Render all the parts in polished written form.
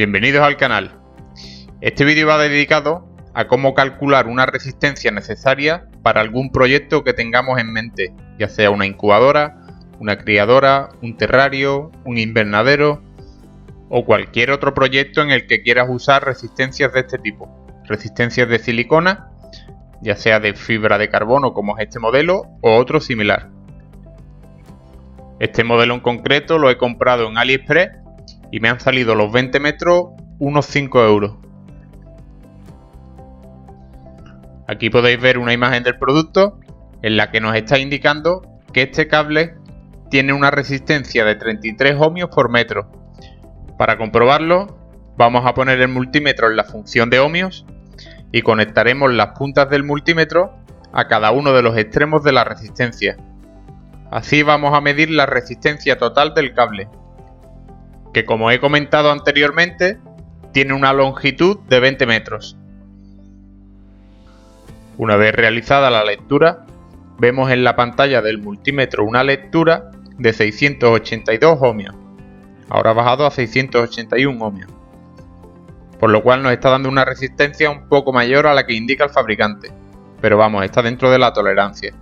Bienvenidos al canal. Este vídeo va dedicado a cómo calcular una resistencia necesaria para algún proyecto que tengamos en mente, ya sea una incubadora, una criadora, un terrario, un invernadero o cualquier otro proyecto en el que quieras usar resistencias de este tipo. Resistencias de silicona, ya sea de fibra de carbono como es este modelo o otro similar. Este modelo en concreto lo he comprado en AliExpress y me han salido los 20 metros unos 5 euros. Aquí podéis ver una imagen del producto en la que nos está indicando que este cable tiene una resistencia de 33 ohmios por metro. Para comprobarlo, vamos a poner el multímetro en la función de ohmios y conectaremos las puntas del multímetro a cada uno de los extremos de la resistencia. Así vamos a medir la resistencia total del cable, que como he comentado anteriormente, tiene una longitud de 20 metros. Una vez realizada la lectura, vemos en la pantalla del multímetro una lectura de 682 ohmios. Ahora ha bajado a 681 ohmios, por lo cual nos está dando una resistencia un poco mayor a la que indica el fabricante, pero vamos, está dentro de la tolerancia.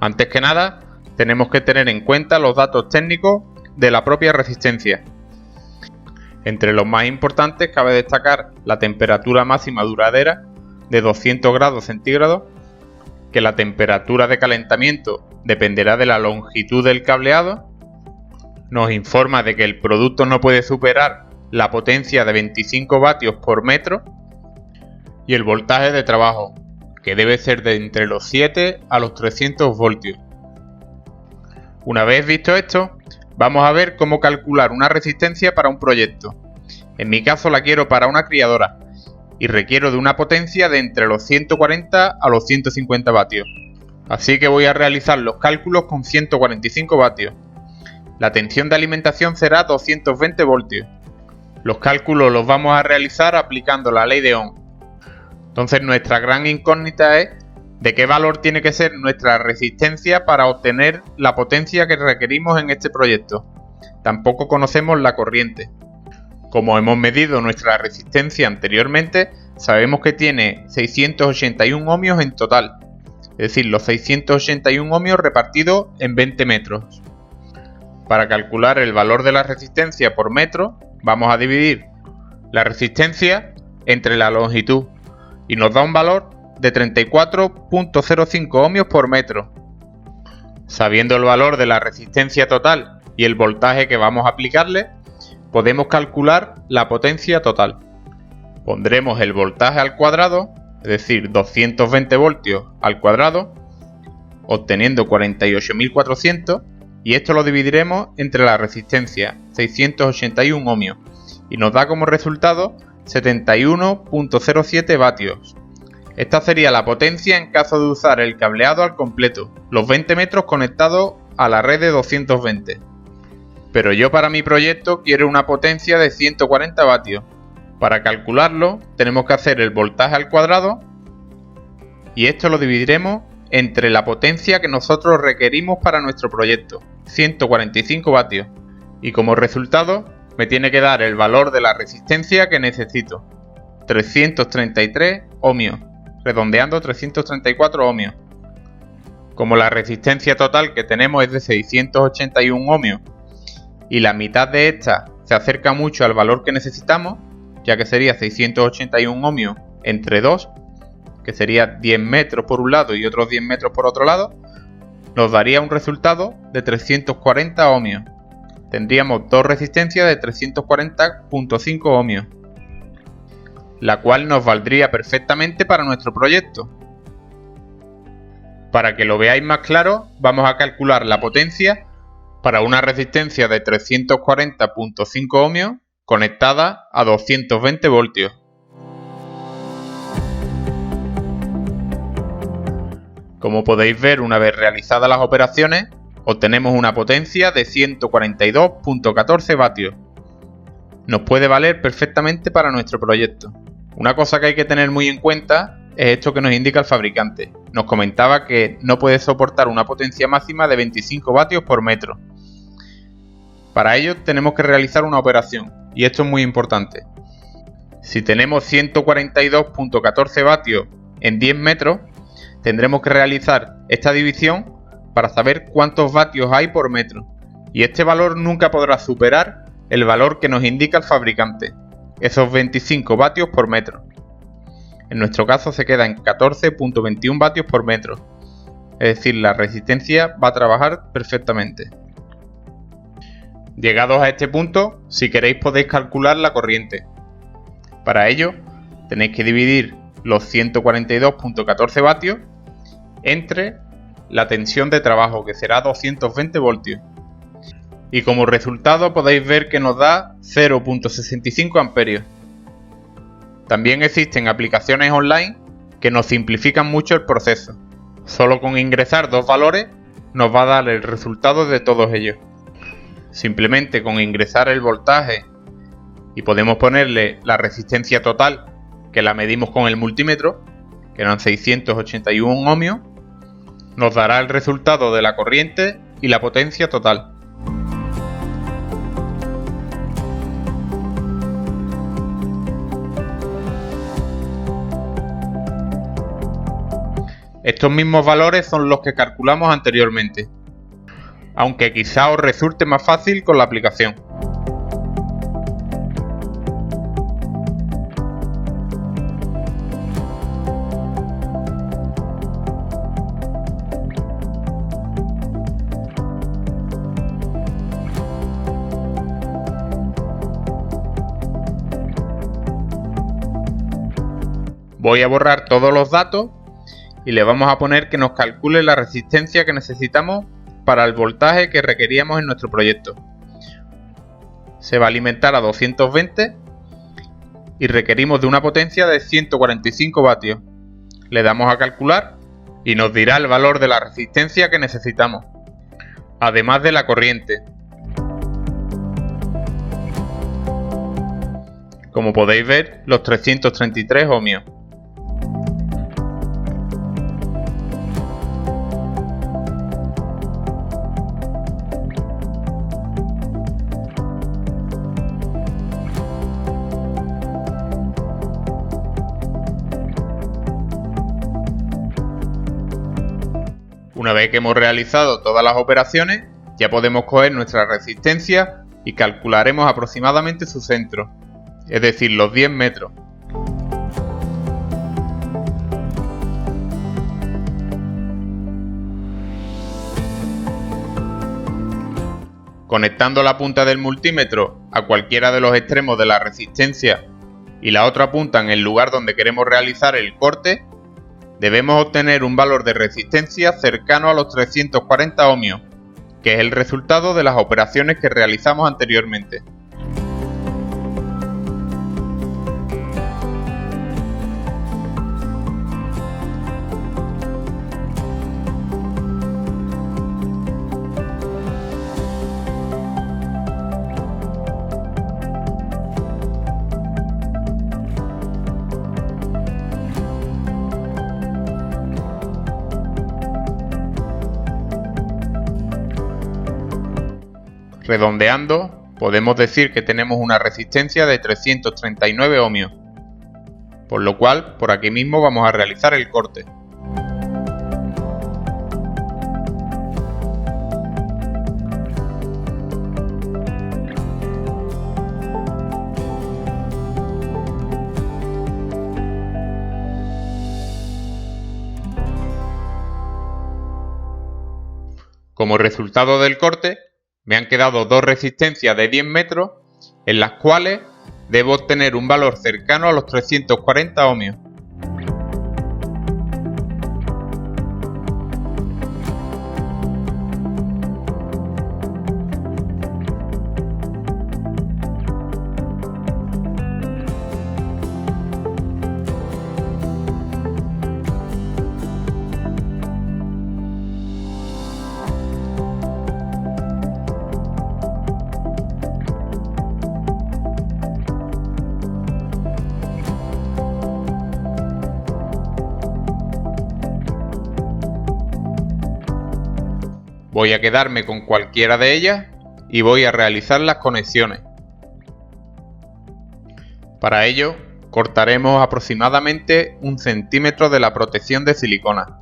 Antes que nada, tenemos que tener en cuenta los datos técnicos de la propia resistencia. Entre los más importantes cabe destacar la temperatura máxima duradera de 200 grados centígrados, que la temperatura de calentamiento dependerá de la longitud del cableado, nos informa de que el producto no puede superar la potencia de 25 vatios por metro y el voltaje de trabajo, que debe ser de entre los 7 a los 300 voltios. Una vez visto esto, vamos a ver cómo calcular una resistencia para un proyecto. En mi caso la quiero para una criadora y requiero de una potencia de entre los 140 a los 150 vatios. Así que voy a realizar los cálculos con 145 vatios. La tensión de alimentación será 220 voltios. Los cálculos los vamos a realizar aplicando la ley de Ohm. Entonces nuestra gran incógnita es de qué valor tiene que ser nuestra resistencia para obtener la potencia que requerimos en este proyecto. Tampoco conocemos la corriente. Como hemos medido nuestra resistencia anteriormente, sabemos que tiene 681 ohmios en total, es decir, los 681 ohmios repartidos en 20 metros. Para calcular el valor de la resistencia por metro, vamos a dividir la resistencia entre la longitud y nos da un valor de 34.05 ohmios por metro. Sabiendo el valor de la resistencia total y el voltaje que vamos a aplicarle, podemos calcular la potencia total. Pondremos el voltaje al cuadrado, es decir, 220 voltios al cuadrado, obteniendo 48.400, y esto lo dividiremos entre la resistencia, 681 ohmios, y nos da como resultado 71.07 vatios. Esta sería la potencia en caso de usar el cableado al completo, los 20 metros conectados a la red de 220. Pero yo para mi proyecto quiero una potencia de 140 vatios. Para calcularlo tenemos que hacer el voltaje al cuadrado y esto lo dividiremos entre la potencia que nosotros requerimos para nuestro proyecto, 145 vatios. Y como resultado me tiene que dar el valor de la resistencia que necesito, 333 ohmios. Redondeando 334 ohmios. Como la resistencia total que tenemos es de 681 ohmios y la mitad de esta se acerca mucho al valor que necesitamos, ya que sería 681 ohmios entre 2, que sería 10 metros por un lado y otros 10 metros por otro lado, nos daría un resultado de 340 ohmios. Tendríamos dos resistencias de 340.5 ohmios, la cual nos valdría perfectamente para nuestro proyecto. Para que lo veáis más claro, vamos a calcular la potencia para una resistencia de 340.5 ohmios conectada a 220 voltios. Como podéis ver, una vez realizadas las operaciones, obtenemos una potencia de 142.14 vatios. Nos puede valer perfectamente para nuestro proyecto. Una cosa que hay que tener muy en cuenta es esto que nos indica el fabricante. Nos comentaba que no puede soportar una potencia máxima de 25 vatios por metro. Para ello tenemos que realizar una operación y esto es muy importante. Si tenemos 142.14 vatios en 10 metros, tendremos que realizar esta división para saber cuántos vatios hay por metro, y este valor nunca podrá superar el valor que nos indica el fabricante, esos 25 vatios por metro. En nuestro caso se queda en 14.21 vatios por metro, es decir, la resistencia va a trabajar perfectamente. Llegados a este punto, si queréis podéis calcular la corriente. Para ello, tenéis que dividir los 142.14 vatios entre la tensión de trabajo, que será 220 voltios. Y como resultado podéis ver que nos da 0.65 amperios. También existen aplicaciones online que nos simplifican mucho el proceso. Solo con ingresar dos valores nos va a dar el resultado de todos ellos. Simplemente con ingresar el voltaje y podemos ponerle la resistencia total, que la medimos con el multímetro, que eran 681 ohmios, nos dará el resultado de la corriente y la potencia total. Estos mismos valores son los que calculamos anteriormente, aunque quizá os resulte más fácil con la aplicación. Voy a borrar todos los datos y le vamos a poner que nos calcule la resistencia que necesitamos para el voltaje que requeríamos en nuestro proyecto. Se va a alimentar a 220 y requerimos de una potencia de 145 vatios. Le damos a calcular y nos dirá el valor de la resistencia que necesitamos, además de la corriente. Como podéis ver, los 333 ohmios. Una vez que hemos realizado todas las operaciones, ya podemos coger nuestra resistencia y calcularemos aproximadamente su centro, es decir, los 10 metros. Conectando la punta del multímetro a cualquiera de los extremos de la resistencia y la otra punta en el lugar donde queremos realizar el corte, debemos obtener un valor de resistencia cercano a los 340 ohmios, que es el resultado de las operaciones que realizamos anteriormente. Redondeando, podemos decir que tenemos una resistencia de 339 ohmios, por lo cual por aquí mismo vamos a realizar el corte. Como resultado del corte, me han quedado dos resistencias de 10 metros en las cuales debo obtener un valor cercano a los 340 ohmios. Voy a quedarme con cualquiera de ellas y voy a realizar las conexiones. Para ello, cortaremos aproximadamente 1 centímetro de la protección de silicona.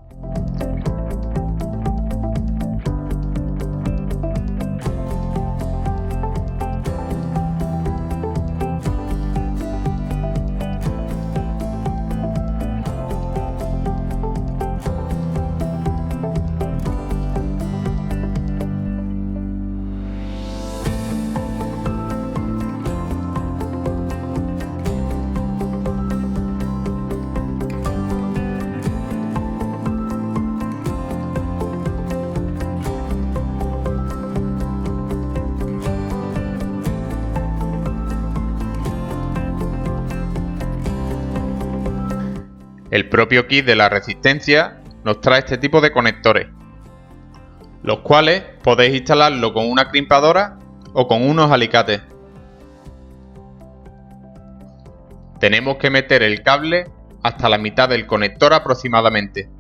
El propio kit de la resistencia nos trae este tipo de conectores, los cuales podéis instalarlo con una crimpadora o con unos alicates. Tenemos que meter el cable hasta la mitad del conector aproximadamente,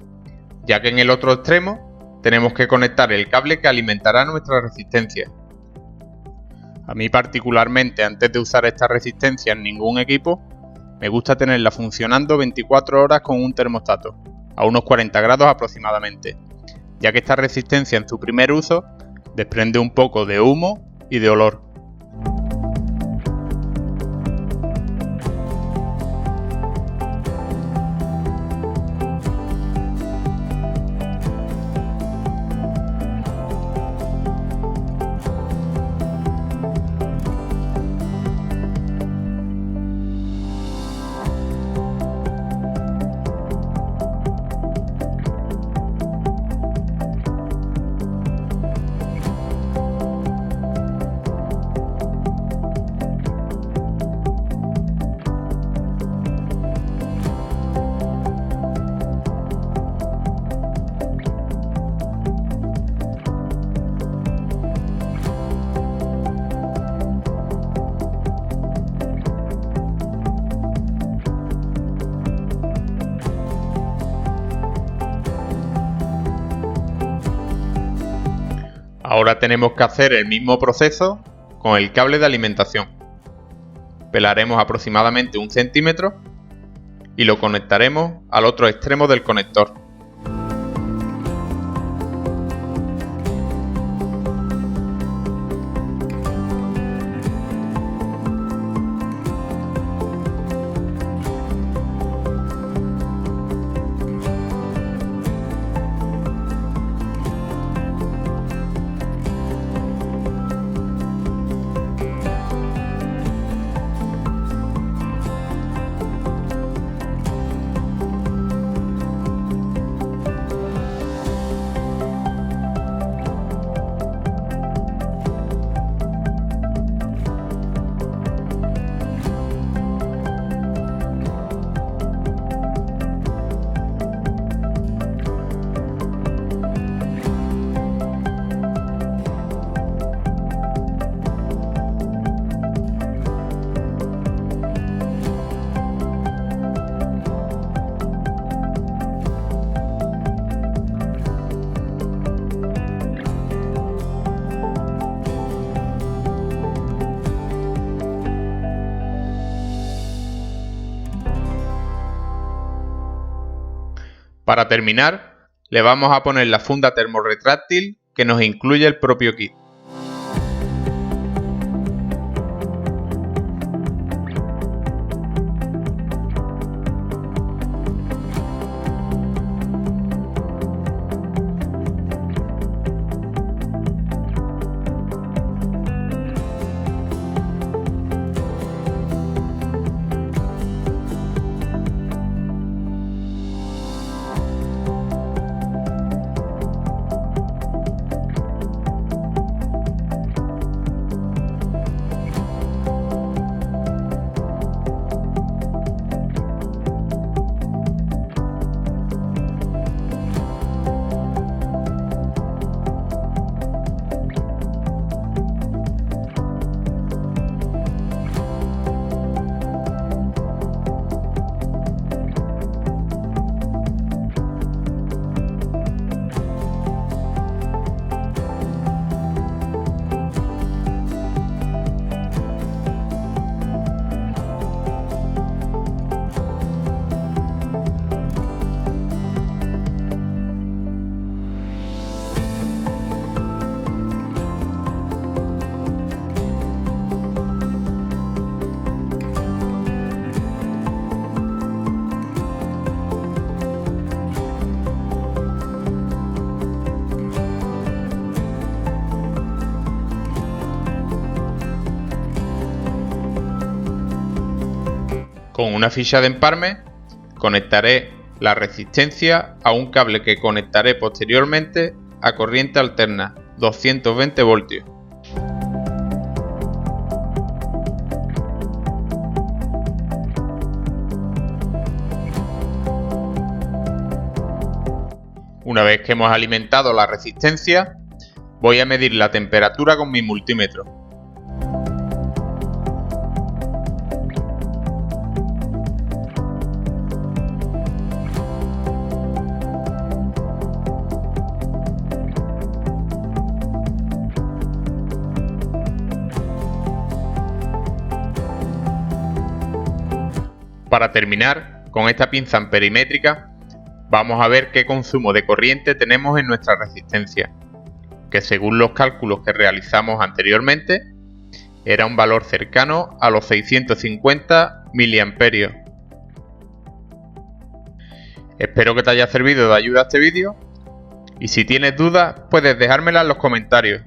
ya que en el otro extremo tenemos que conectar el cable que alimentará nuestra resistencia. A mí particularmente, antes de usar esta resistencia en ningún equipo, me gusta tenerla funcionando 24 horas con un termostato, a unos 40 grados aproximadamente, ya que esta resistencia en su primer uso desprende un poco de humo y de olor. Ahora tenemos que hacer el mismo proceso con el cable de alimentación. Pelaremos aproximadamente 1 centímetro y lo conectaremos al otro extremo del conector. Para terminar, le vamos a poner la funda termorretráctil que nos incluye el propio kit. Con una ficha de empalme conectaré la resistencia a un cable que conectaré posteriormente a corriente alterna 220 voltios. Una vez que hemos alimentado la resistencia, voy a medir la temperatura con mi multímetro. Para terminar, con esta pinza amperimétrica, vamos a ver qué consumo de corriente tenemos en nuestra resistencia, que según los cálculos que realizamos anteriormente, era un valor cercano a los 650 miliamperios. Espero que te haya servido de ayuda este vídeo, y si tienes dudas puedes dejármela en los comentarios.